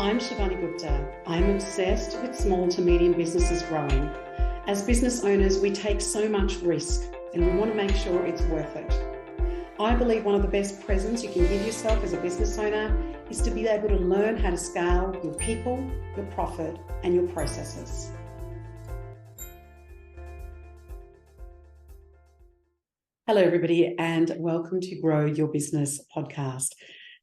I'm Shivani Gupta. I'm obsessed with small to medium businesses growing. As business owners, we take so much risk and we want to make sure it's worth it. I believe one of the best presents you can give yourself as a business owner is to be able to learn how to scale your people, your profit, and your processes. Hello, everybody, and welcome to Grow Your Business podcast.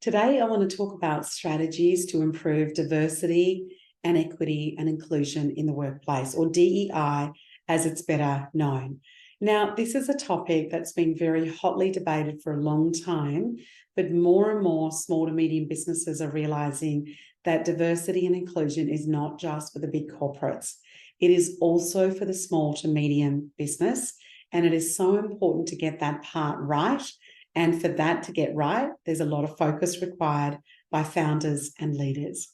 Today, I want to talk about strategies to improve diversity and equity and inclusion in the workplace, or DEI as it's better known. Now, this is a topic that's been very hotly debated for a long time, but more and more small to medium businesses are realizing that diversity and inclusion is not just for the big corporates. It is also for the small to medium business, and it is so important to get that part right. And for that to get right, there's a lot of focus required by founders and leaders.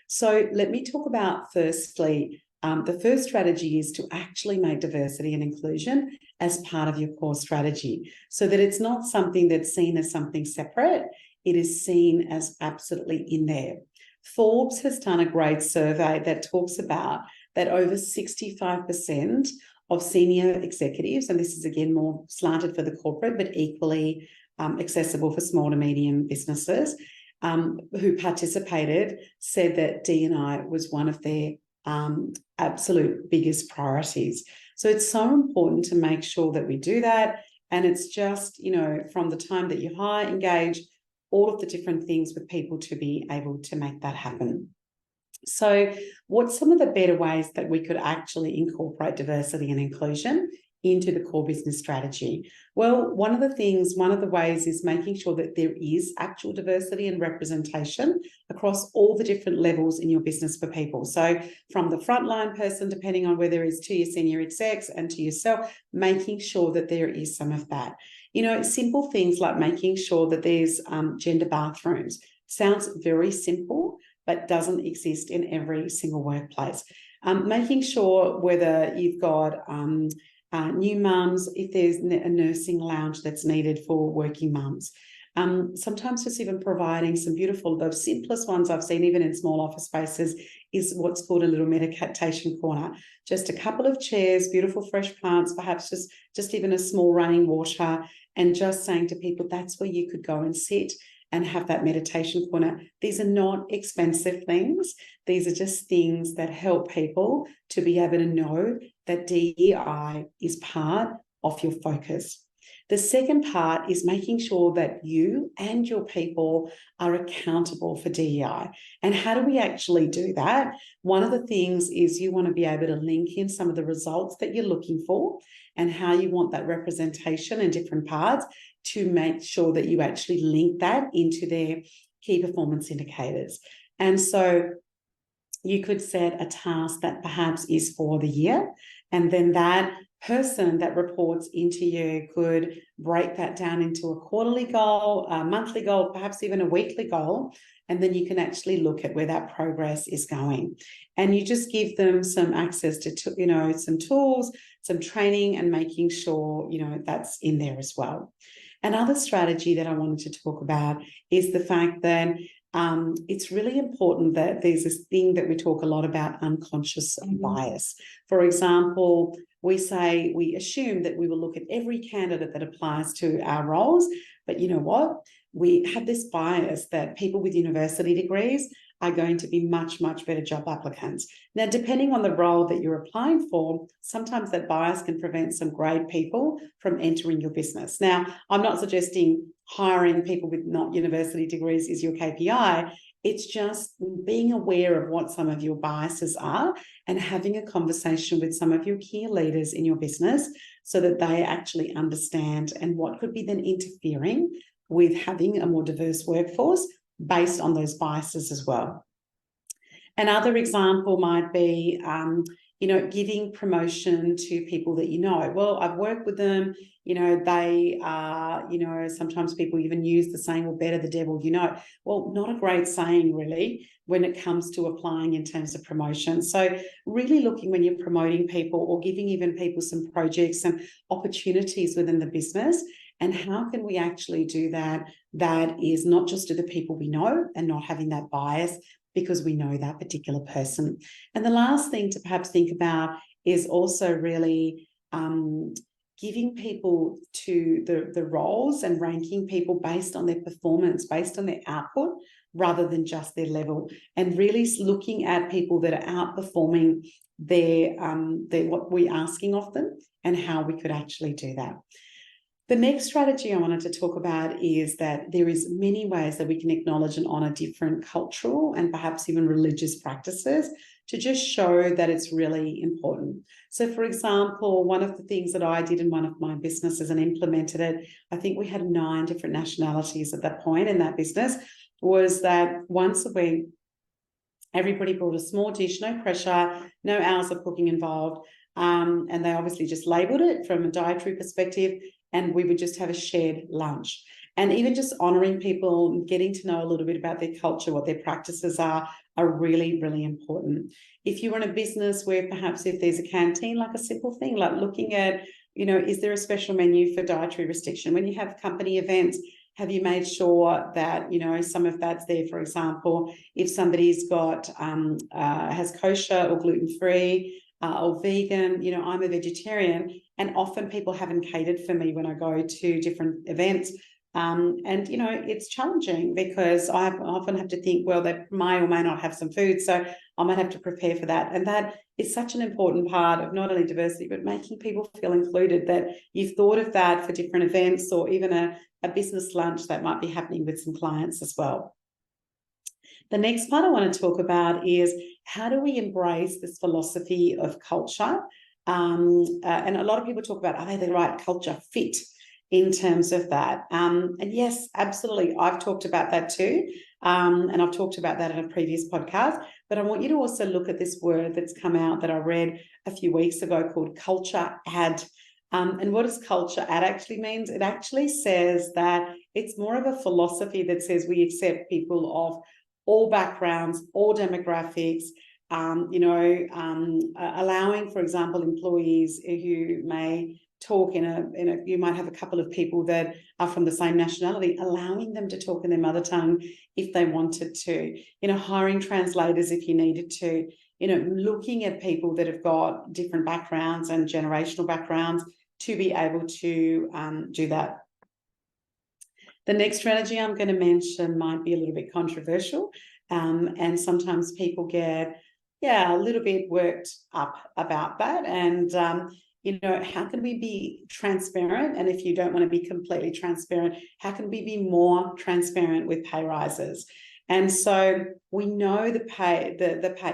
So let me talk about firstly, the first strategy is to actually make diversity and inclusion as part of your core strategy so that it's not something that's seen as something separate. It is seen as absolutely in there. Forbes has done a great survey that talks about that over 65% of senior executives, and this is again more slanted for the corporate, but equally accessible for small to medium businesses who participated, said that D&I was one of their absolute biggest priorities. So it's so important to make sure that we do that. And it's just, from the time that you hire, engage, all of the different things with people to be able to make that happen. So what's some of the better ways that we could actually incorporate diversity and inclusion into the core business strategy? Well, one of the ways is making sure that there is actual diversity and representation across all the different levels in your business for people. So from the frontline person, depending on whether it's to your senior execs and to yourself, making sure that there is some of that. Simple things like making sure that there's gender bathrooms. Sounds very simple, but doesn't exist in every single workplace. Making sure whether you've got new mums, if there's a nursing lounge that's needed for working mums. Sometimes just even providing some beautiful, the simplest ones I've seen even in small office spaces is what's called a little meditation corner. Just a couple of chairs, beautiful fresh plants, perhaps just even a small running water, and just saying to people, that's where you could go and sit and have that meditation corner. These are not expensive things. These are just things that help people to be able to know that DEI is part of your focus. The second part is making sure that you and your people are accountable for DEI. And how do we actually do that? One of the things is you want to be able to link in some of the results that you're looking for and how you want that representation in different parts to make sure that you actually link that into their key performance indicators. And so you could set a task that perhaps is for the year, and then that person that reports into you could break that down into a quarterly goal, a monthly goal, perhaps even a weekly goal, and then you can actually look at where that progress is going. And you just give them some access to, some tools, some training, and making sure, that's in there as well. Another strategy that I wanted to talk about is the fact that it's really important that there's this thing that we talk a lot about, unconscious bias. For example, we assume that we will look at every candidate that applies to our roles, but you know what? We have this bias that people with university degrees are going to be much, much better job applicants. Now, depending on the role that you're applying for, sometimes that bias can prevent some great people from entering your business. Now, I'm not suggesting hiring people with not university degrees is your KPI. It's just being aware of what some of your biases are and having a conversation with some of your key leaders in your business so that they actually understand and what could be then interfering with having a more diverse workforce based on those biases as well. Another example might be, giving promotion to people that well, I've worked with them, they are, sometimes people even use the saying, well, better the devil, Well, not a great saying really when it comes to applying in terms of promotion. So really looking when you're promoting people or giving even people some projects, some opportunities within the business, And how can we actually do that? That is not just to the people we know and not having that bias because we know that particular person. And the last thing to perhaps think about is also really giving people to the roles and ranking people based on their performance, based on their output, rather than just their level, and really looking at people that are outperforming their what we're asking of them and how we could actually do that. The next strategy I wanted to talk about is that there is many ways that we can acknowledge and honour different cultural and perhaps even religious practices to just show that it's really important. So, for example, one of the things that I did in one of my businesses and implemented it, I think we had 9 different nationalities at that point in that business, was that once a week, everybody brought a small dish, no pressure, no hours of cooking involved, and they obviously just labelled it from a dietary perspective, and we would just have a shared lunch. And even just honouring people, getting to know a little bit about their culture, what their practices are really, really important. If you run a business where perhaps if there's a canteen, like a simple thing, like looking at, is there a special menu for dietary restriction? When you have company events, have you made sure that, some of that's there? For example, if somebody's got, has kosher or gluten-free, or vegan, I'm a vegetarian, and often people haven't catered for me when I go to different events. And, it's challenging because I often have to think, well, they may or may not have some food, so I might have to prepare for that. And that is such an important part of not only diversity, but making people feel included, that you've thought of that for different events or even a business lunch that might be happening with some clients as well. The next part I want to talk about is how do we embrace this philosophy of culture? And a lot of people talk about, are they the right culture fit in terms of that? And yes, absolutely. I've talked about that too. And I've talked about that in a previous podcast. But I want you to also look at this word that's come out that I read a few weeks ago called culture add. And what does culture add actually means? It actually says that it's more of a philosophy that says we accept people of all backgrounds, all demographics, allowing, for example, employees who may talk you might have a couple of people that are from the same nationality, allowing them to talk in their mother tongue if they wanted to, hiring translators if you needed to, looking at people that have got different backgrounds and generational backgrounds to be able to do that. The next strategy I'm going to mention might be a little bit controversial, and sometimes people get, a little bit worked up about that. And, how can we be transparent? And if you don't want to be completely transparent, how can we be more transparent with pay rises? And so we know the pay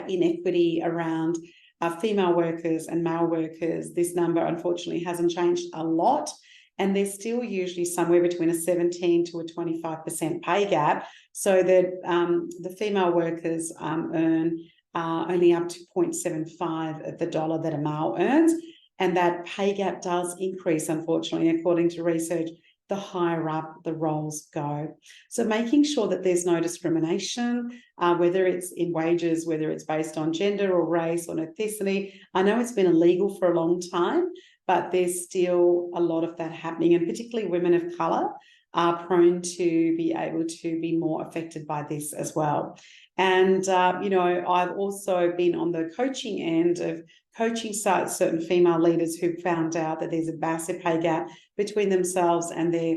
inequity around female workers and male workers. This number, unfortunately, hasn't changed a lot. And there's still usually somewhere between a 17 to a 25% pay gap, so that the female workers earn only up to 0.75 of the dollar that a male earns. And that pay gap does increase, unfortunately, according to research, the higher up the roles go. So making sure that there's no discrimination, whether it's in wages, whether it's based on gender or race or ethnicity. I know it's been illegal for a long time, but there's still a lot of that happening, and particularly women of colour are prone to be able to be more affected by this as well. And, I've also been on the coaching end of coaching certain female leaders who found out that there's a massive pay gap between themselves and their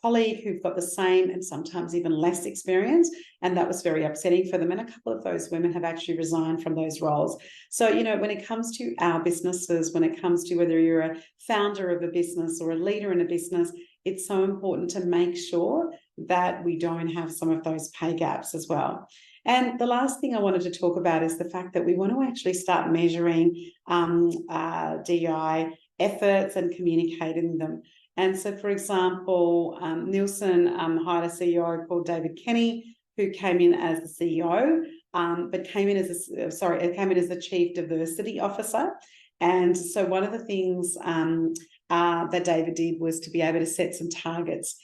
colleague who've got the same and sometimes even less experience, and that was very upsetting for them. And a couple of those women have actually resigned from those roles. So, when it comes to our businesses, when it comes to whether you're a founder of a business or a leader in a business, it's so important to make sure that we don't have some of those pay gaps as well. And the last thing I wanted to talk about is the fact that we want to actually start measuring DEI efforts and communicating them. And so, for example, Nielsen hired a CEO called David Kenny, who came in as the CEO, but came in as the Chief Diversity Officer. And so one of the things that David did was to be able to set some targets,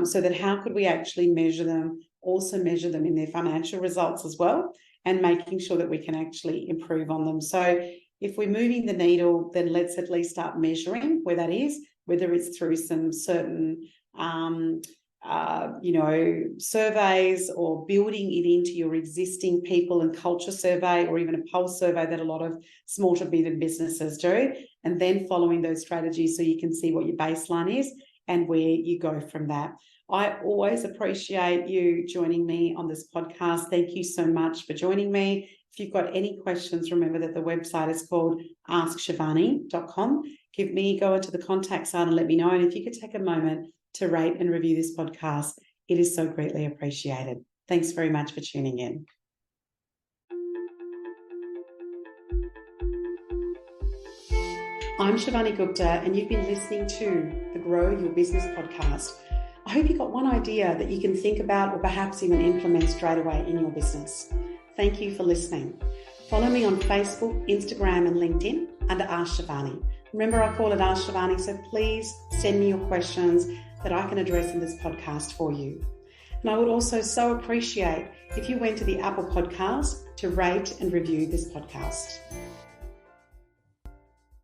so that how could we actually measure them, also measure them in their financial results as well, and making sure that we can actually improve on them. So if we're moving the needle, then let's at least start measuring where that is, whether it's through some certain surveys or building it into your existing people and culture survey, or even a pulse survey that a lot of small to medium businesses do, and then following those strategies so you can see what your baseline is and where you go from that. I always appreciate you joining me on this podcast. Thank you so much for joining me. If you've got any questions, remember that the website is called askshivani.com. Go into the contact side and let me know. And if you could take a moment to rate and review this podcast, it is so greatly appreciated. Thanks very much for tuning in. I'm Shivani Gupta, and you've been listening to the Grow Your Business podcast. I hope you got one idea that you can think about or perhaps even implement straight away in your business. Thank you for listening. Follow me on Facebook, Instagram, and LinkedIn under Ask Shivani. Remember, I call it Ask Shivani, so please send me your questions that I can address in this podcast for you. And I would also so appreciate if you went to the Apple Podcast to rate and review this podcast.